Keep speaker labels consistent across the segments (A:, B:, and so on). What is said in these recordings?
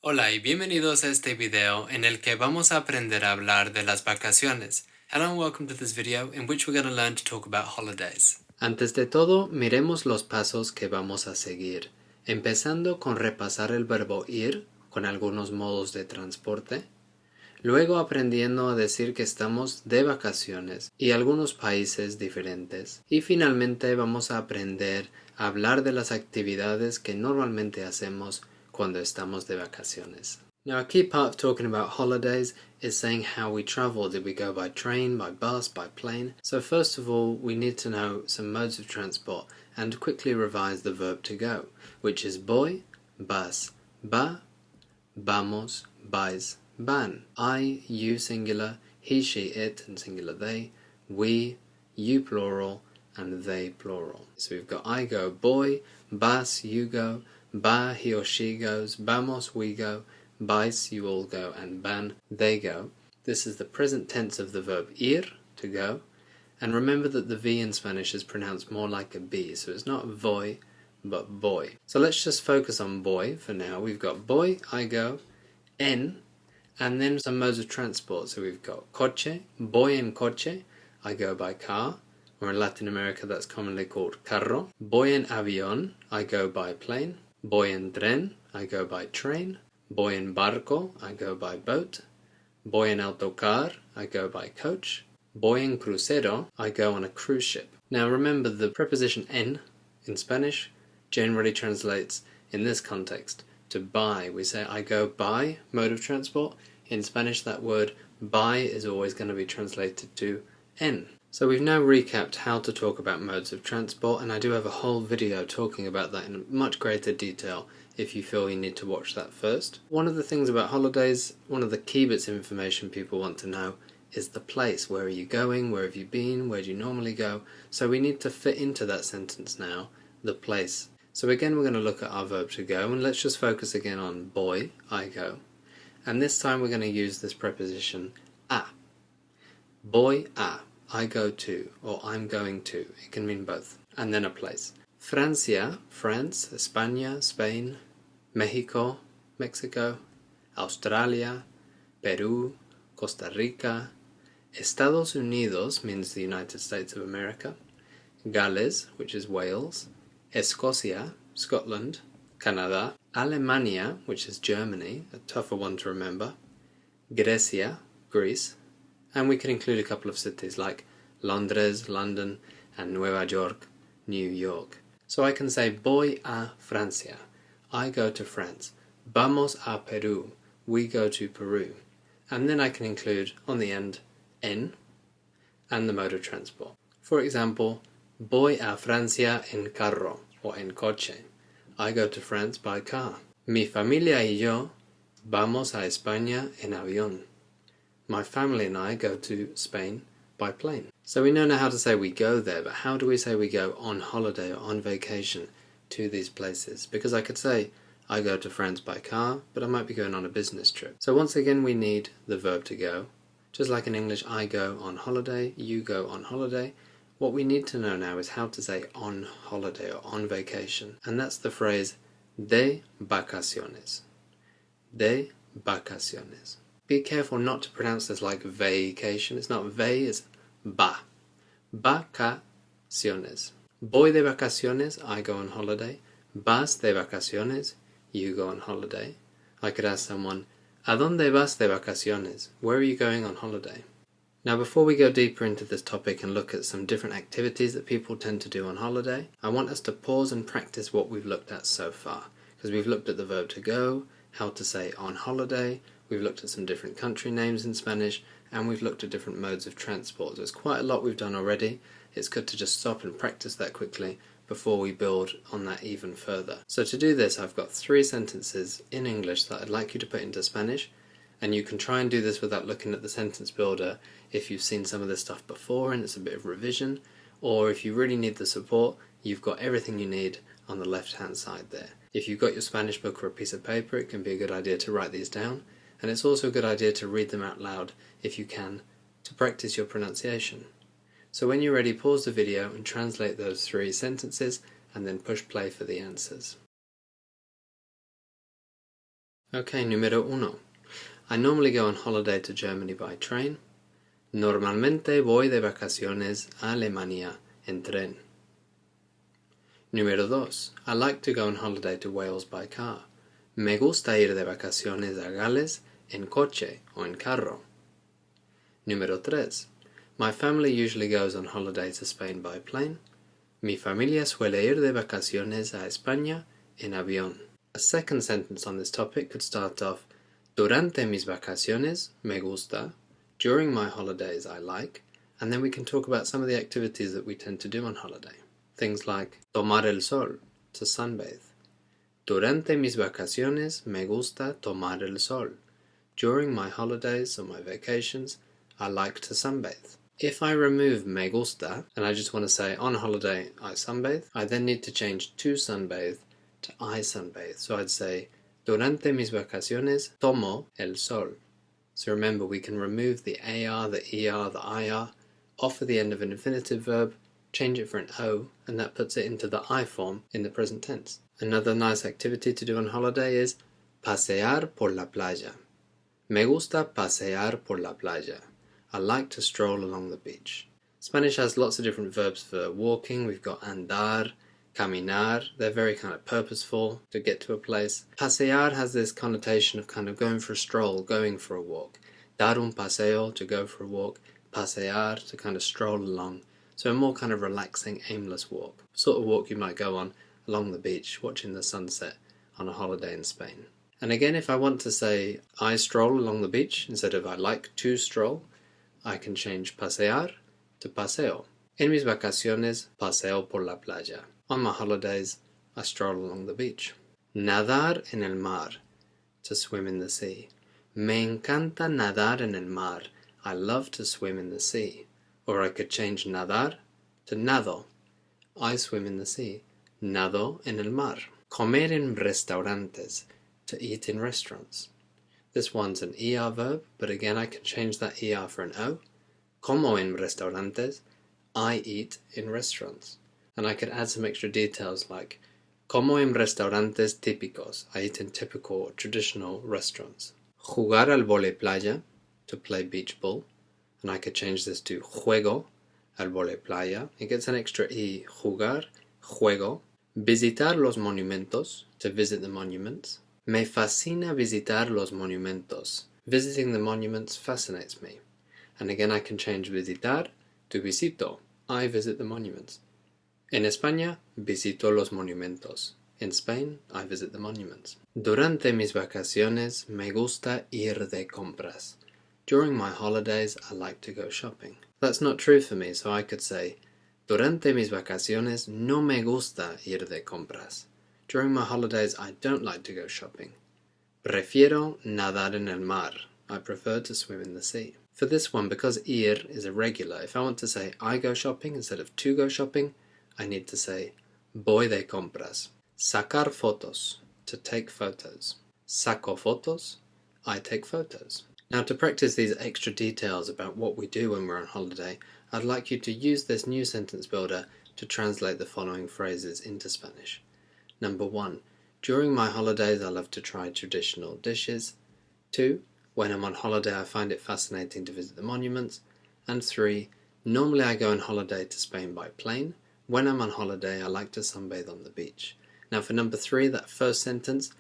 A: Hola y bienvenidos a este video en el que vamos a aprender a hablar de las vacaciones. Hello and welcome to this video in which we're going to learn to talk about holidays. Antes de todo, miremos los pasos que vamos a seguir, empezando con repasar el verbo ir con algunos modos de transporte, luego aprendiendo a decir que estamos de vacaciones y algunos países diferentes, y finalmente vamos a aprender a hablar de las actividades que normalmente hacemos cuando estamos de vacaciones. Now, a key part of talking about holidays is saying how we travel. Did we go by train, by bus, by plane? So first of all, we need to know some modes of transport and quickly revise the verb to go, which is voy, vas, va, vamos, vais, van. I, you singular, he, she, it, and singular they, we, you plural, and they plural. So we've got I go, boy, vas, you go, va, he or she goes, vamos, we go, vais, you all go, and van, they go. This is the present tense of the verb ir, to go, and remember that the V in Spanish is pronounced more like a B, so it's not voy, but boy. So let's just focus on boy for now. We've got boy, I go, en, and then some modes of transport. So we've got coche, voy en coche, I go by car, or in Latin America that's commonly called carro. Voy en avión, I go by plane. Voy en tren, I go by train. Voy en barco, I go by boat. Voy en autocar, I go by coach. Voy en crucero, I go on a cruise ship. Now remember, the preposition en in Spanish generally translates in this context to by. We say I go by mode of transport. In Spanish that word by is always going to be translated to en. So we've now recapped how to talk about modes of transport, and I do have a whole video talking about that in much greater detail if you feel you need to watch that first. One of the things about holidays, one of the key bits of information people want to know is the place. Where are you going? Where have you been? Where do you normally go? So we need to fit into that sentence now, the place. So again we're going to look at our verb to go, and let's just focus again on boy, I go. And this time we're going to use this preposition a. Voy a, I go to, or I'm going to. It can mean both. And then a place. Francia, France, España, Spain, Mexico, Mexico, Australia, Peru, Costa Rica. Estados Unidos means the United States of America. Gales, which is Wales. Escocia, Scotland. Canada. Alemania, which is Germany, a tougher one to remember. Grecia, Greece. And we can include a couple of cities like Londres, London, and Nueva York, New York. So I can say voy a Francia, I go to France. Vamos a Peru, we go to Peru. And then I can include on the end en and the mode of transport. For example, voy a Francia en carro or en coche. I go to France by car. Mi familia y yo vamos a España en avión. My family and I go to Spain by plane. So we know now how to say we go there, but how do we say we go on holiday or on vacation to these places? Because I could say I go to France by car, but I might be going on a business trip. So once again we need the verb to go. Just like in English, I go on holiday, you go on holiday. What we need to know now is how to say on holiday or on vacation. And that's the phrase de vacaciones. De vacaciones. Be careful not to pronounce this like vacation. It's not ve, it's ba. Vacaciones. Voy de vacaciones, I go on holiday. Vas de vacaciones, you go on holiday. I could ask someone, ¿A dónde vas de vacaciones? Where are you going on holiday? Now before we go deeper into this topic and look at some different activities that people tend to do on holiday, I want us to pause and practice what we've looked at so far. Because we've looked at the verb to go, how to say on holiday, we've looked at some different country names in Spanish, and we've looked at different modes of transport. There's quite a lot we've done already. It's good to just stop and practice that quickly before we build on that even further. So to do this, I've got 3 sentences in English that I'd like you to put into Spanish, and you can try and do this without looking at the sentence builder if you've seen some of this stuff before and it's a bit of revision, or if you really need the support, you've got everything you need on the left hand side there. If you've got your Spanish book or a piece of paper, it can be a good idea to write these down, and it's also a good idea to read them out loud if you can, to practice your pronunciation. So when you're ready, pause the video and translate those 3 sentences and then push play for the answers. Okay, número uno. I normally go on holiday to Germany by train. Normalmente voy de vacaciones a Alemania en tren. Número dos. I like to go on holiday to Wales by car. Me gusta ir de vacaciones a Gales en coche o en carro. Número tres. My family usually goes on holiday to Spain by plane. Mi familia suele ir de vacaciones a España en avión. A second sentence on this topic could start off, Durante mis vacaciones me gusta. During my holidays I like. And then we can talk about some of the activities that we tend to do on holiday. Things like tomar el sol, to sunbathe. Durante mis vacaciones me gusta tomar el sol. During my holidays or my vacations, I like to sunbathe. If I remove me gusta, and I just want to say on holiday I sunbathe, I then need to change to sunbathe to I sunbathe. So I'd say, Durante mis vacaciones tomo el sol. So remember, we can remove the AR, the ER, the IR off at the end of an infinitive verb, change it for an O, and that puts it into the I form in the present tense. Another nice activity to do on holiday is pasear por la playa. Me gusta pasear por la playa. I like to stroll along the beach. Spanish has lots of different verbs for walking. We've got andar, caminar. They're very kind of purposeful to get to a place. Pasear has this connotation of kind of going for a stroll, going for a walk. Dar un paseo, to go for a walk. Pasear, to kind of stroll along. So a more kind of relaxing, aimless walk. Sort of walk you might go on along the beach, watching the sunset on a holiday in Spain. And again, if I want to say I stroll along the beach instead of I like to stroll, I can change pasear to paseo. En mis vacaciones, paseo por la playa. On my holidays, I stroll along the beach. Nadar en el mar, to swim in the sea. Me encanta nadar en el mar. I love to swim in the sea. Or I could change nadar to nado. I swim in the sea. Nado en el mar. Comer en restaurantes, to eat in restaurants. This one's an ER verb, but again I can change that ER for an O. Como en restaurantes, I eat in restaurants. And I could add some extra details like como en restaurantes típicos, I eat in typical or traditional restaurants. Jugar al vole playa, to play beach ball. And I could change this to juego al vole playa. It gets an extra E, jugar, juego. Visitar los monumentos, to visit the monuments. Me fascina visitar los monumentos. Visiting the monuments fascinates me. And again I can change visitar to visito. I visit the monuments. En España, visito los monumentos. In Spain, I visit the monuments. Durante mis vacaciones me gusta ir de compras. During my holidays, I like to go shopping. That's not true for me, so I could say, Durante mis vacaciones no me gusta ir de compras. During my holidays, I don't like to go shopping. Prefiero nadar en el mar. I prefer to swim in the sea. For this one, because ir is irregular, if I want to say I go shopping instead of to go shopping, I need to say voy de compras. Sacar fotos, to take photos. Saco fotos, I take photos. Now, to practice these extra details about what we do when we're on holiday, I'd like you to use this new sentence builder to translate the following phrases into Spanish. Number 1. During my holidays I love to try traditional dishes. 2. When I'm on holiday I find it fascinating to visit the monuments. And 3. Normally I go on holiday to Spain by plane. When I'm on holiday I like to sunbathe on the beach. Now for number 3, that first sentence,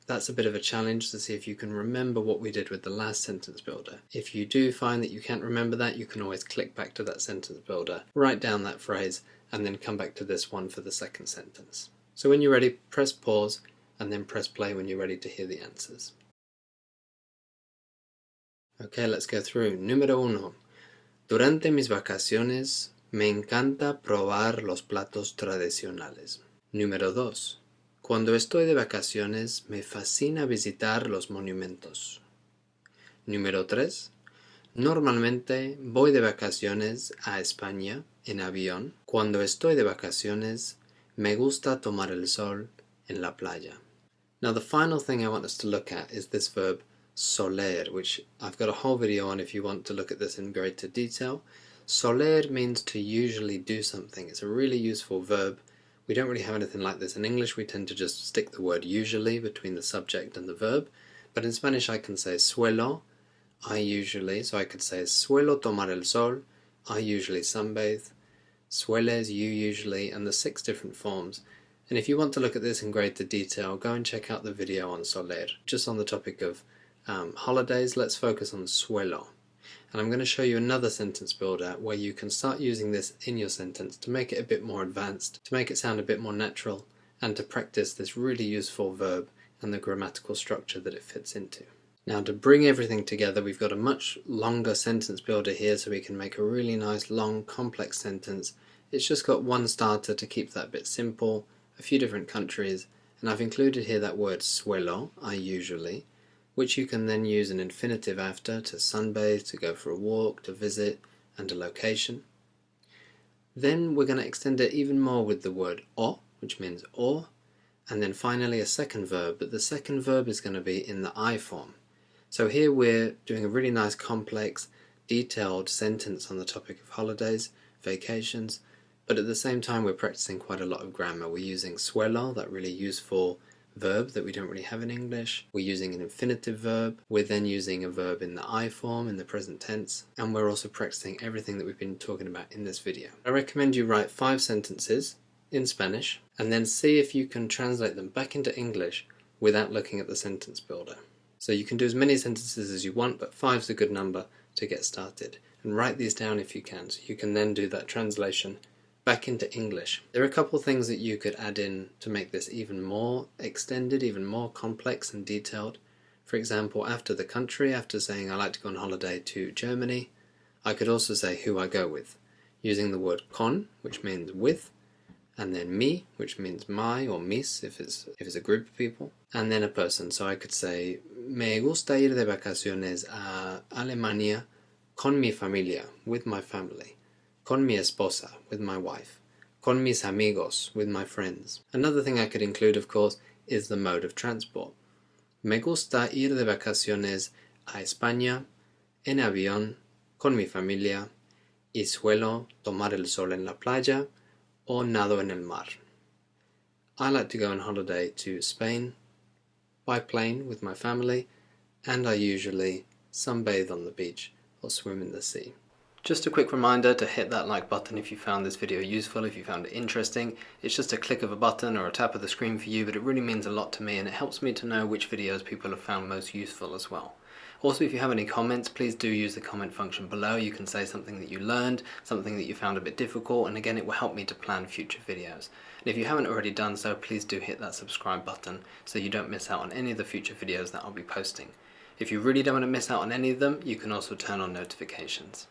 A: that's a bit of a challenge to see if you can remember what we did with the last sentence builder. If you do find that you can't remember that, you can always click back to that sentence builder, write down that phrase, and then come back to this one for the second sentence. So when you're ready, press pause, and then press play when you're ready to hear the answers. Okay, let's go through. Número 1. Durante mis vacaciones me encanta probar los platos tradicionales. Número 2. Cuando estoy de vacaciones me fascina visitar los monumentos. Número 3. Normalmente voy de vacaciones a España en avión. Cuando estoy de vacaciones me gusta tomar el sol en la playa. Now the final thing I want us to look at is this verb soler, which I've got a whole video on if you want to look at this in greater detail. Soler means to usually do something. It's a really useful verb. We don't really have anything like this in English. We tend to just stick the word usually between the subject and the verb. But in Spanish I can say suelo, I usually, so I could say suelo tomar el sol, I usually sunbathe, sueles, you usually, and the 6 different forms. And if you want to look at this in greater detail, go and check out the video on soler. Just on the topic of holidays, let's focus on suelo. And I'm going to show you another sentence builder where you can start using this in your sentence to make it a bit more advanced, to make it sound a bit more natural, and to practice this really useful verb and the grammatical structure that it fits into. Now, to bring everything together, we've got a much longer sentence builder here so we can make a really nice long complex sentence. It's just got one starter to keep that bit simple, a few different countries, and I've included here that word suelo, I usually, which you can then use an infinitive after to sunbathe, to go for a walk, to visit, and a location. Then we're going to extend it even more with the word o, which means or, and then finally a second verb, but the second verb is going to be in the I form. So here we're doing a really nice complex, detailed sentence on the topic of holidays, vacations, but at the same time we're practicing quite a lot of grammar. We're using suelo, that really useful verb that we don't really have in English. We're using an infinitive verb. We're then using a verb in the I form, in the present tense, and we're also practicing everything that we've been talking about in this video. I recommend you write 5 sentences in Spanish and then see if you can translate them back into English without looking at the sentence builder. So you can do as many sentences as you want, but 5 is a good number to get started. And write these down if you can, so you can then do that translation back into English. There are a couple things that you could add in to make this even more extended, even more complex and detailed. For example, after the country, after saying I like to go on holiday to Germany, I could also say who I go with, using the word con, which means with, and then mi, which means my or mis if it's a group of people, and then a person. So I could say me gusta ir de vacaciones a Alemania con mi familia, with my family, con mi esposa, with my wife, con mis amigos, with my friends. Another thing I could include, of course, is the mode of transport. Me gusta ir de vacaciones a España en avión con mi familia y suelo tomar el sol en la playa o nado en el mar. I like to go on holiday to Spain by plane with my family, and I usually sunbathe on the beach or swim in the sea. Just a quick reminder to hit that like button if you found this video useful, if you found it interesting. It's just a click of a button or a tap of the screen for you, but it really means a lot to me and it helps me to know which videos people have found most useful as well. Also, if you have any comments, please do use the comment function below. You can say something that you learned, something that you found a bit difficult, and again, it will help me to plan future videos. And if you haven't already done so, please do hit that subscribe button so you don't miss out on any of the future videos that I'll be posting. If you really don't want to miss out on any of them, you can also turn on notifications.